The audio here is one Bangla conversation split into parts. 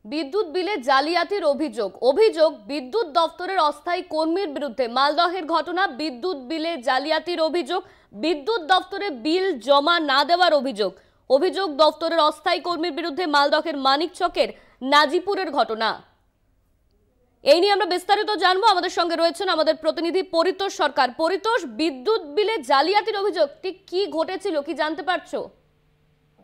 বিদ্যুৎ বিলে জালিয়াতির অভিযোগ বিদ্যুৎ দপ্তরের অস্থায়ী কর্মীর বিরুদ্ধে। মালদহের ঘটনা, বিদ্যুৎ বিলে জালিয়াতির অভিযোগ, বিদ্যুৎ দপ্তরে বিল জমা না দেওয়ার অভিযোগ দপ্তরের অস্থায়ী কর্মীর বিরুদ্ধে। মালদহের মানিকচকের নাজিপুরের ঘটনা, এই নিয়ে আমরা বিস্তারিত জানবো। আমাদের সঙ্গে রয়েছেন আমাদের প্রতিনিধি পরিতোষ সরকার। পরিতোষ, বিদ্যুৎ বিলে জালিয়াতির অভিযোগ ঠিক কি ঘটেছিল, কি জানতে পারছো?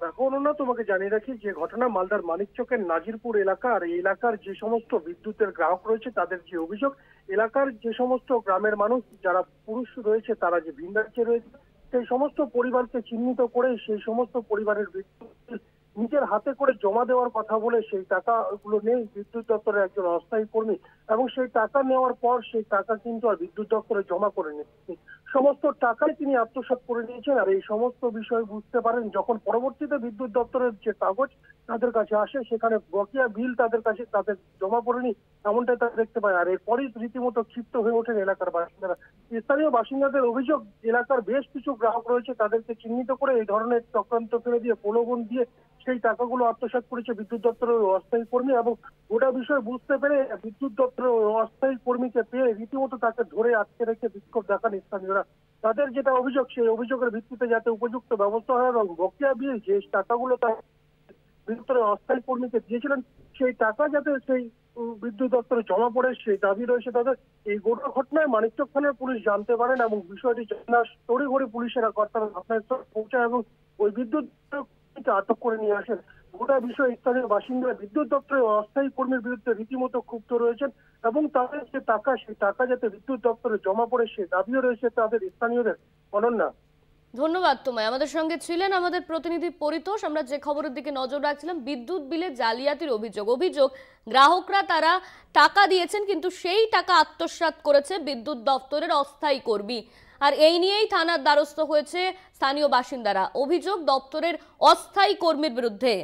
এখন না তোমাকে জানিয়ে রাখি যে ঘটনা মালদার মানিকচকের নাজিরপুর এলাকার এই এলাকার যে সমস্ত বিদ্যুতের গ্রাহক রয়েছে তাদের যে অভিযোগ, এলাকার যে সমস্ত গ্রামের মানুষ যারা পুরুষ রয়েছে তারা যে ভিন রাজ্যে রয়েছে সেই সমস্ত পরিবারকে চিহ্নিত করে সেই সমস্ত পরিবারের বিদ্যুৎ নিজের হাতে করে জমা দেওয়ার কথা বলে সেই টাকাগুলো নেই বিদ্যুৎ দপ্তরের একজন অস্থায়ী কর্মী, এবং সেই টাকা নেওয়ার পর সেই টাকা কিন্তু আর বিদ্যুৎ দপ্তরে জমা করে নিচ্ছেন। সমস্ত টাকাই তিনি আত্মসাৎ করে নিয়েছেন। আর এই সমস্ত বিষয় বুঝতে পারেন যখন পরবর্তীতে বিদ্যুৎ দপ্তরের যে কাগজ তাদের কাছে আসে, সেখানে বকেয়া বিল তাদের জমা পড়েনি, এমনটাই তারা দেখতে পায়। আর এরপরই রীতিমতো ক্ষিপ্ত হয়ে ওঠেন এলাকার বাসিন্দারা। স্থানীয় বাসিন্দাদের অভিযোগ, এলাকার বেশ কিছু গ্রাহক রয়েছে তাদেরকে চিহ্নিত করে এই ধরনের চক্রান্ত ফেলে দিয়ে প্রলোভন দিয়ে সেই টাকাগুলো আত্মসাৎ করেছে বিদ্যুৎ দপ্তরের অস্থায়ী কর্মী। এবং গোটা বিষয় বুঝতে পেরে বিদ্যুৎ দপ্তরের অস্থায়ী কর্মীকে পেয়ে রীতিমতো তাকে ধরে আটকে রেখে বিক্ষোভ দেখান স্থানীয়রা। তাদের যেটা অভিযোগ, সেই অভিযোগের ভিত্তিতে যাতে উপযুক্ত ব্যবস্থা হয় এবং বকেয়া বিল যে টাকাগুলো তার বিদ্যুতের অস্থায়ী কর্মীকে দিয়েছিলেন সেই টাকা যাতে সেই বিদ্যুৎ দপ্তরে জমা পড়ে সেই দাবি রয়েছে তাদের। এই গোটা ঘটনায় মানিকচক থানার পুলিশ জানতে পারেন এবং বিষয়টি জানার তড়িঘড়ি পুলিশেরা ঘটনাস্থলে পৌঁছায় এবং ওই বিদ্যুৎ আটক করে নিয়ে আসেন। গোটা বিষয়ে স্থানীয় বাসিন্দারা বিদ্যুৎ দপ্তরের অস্থায়ী কর্মীর বিরুদ্ধে রীতিমতো ক্ষুব্ধ রয়েছেন এবং তাদের যে টাকা সেই টাকা যাতে বিদ্যুৎ দপ্তরে জমা পড়ে সে দাবিও রয়েছে তাদের স্থানীয়দের। অনন্যা, ধন্যবাদ তোমায়। আমাদের সঙ্গে ছিলেন আমাদের প্রতিনিধি পরিতোষ। আমরা যে খবরের দিকে নজর রাখছিলাম, বিদ্যুৎ বিলে জালিয়াতির অভিযোগ গ্রাহকরা তারা টাকা দিয়েছেন কিন্তু সেই টাকা আত্মসাৎ করেছে বিদ্যুৎ দপ্তরের অস্থায়ী কর্মী। আর এই নিয়েই থানার দ্বারস্থ হয়েছে স্থানীয় বাসিন্দারা। অভিযোগ দপ্তরের অস্থায়ী কর্মীর বিরুদ্ধে।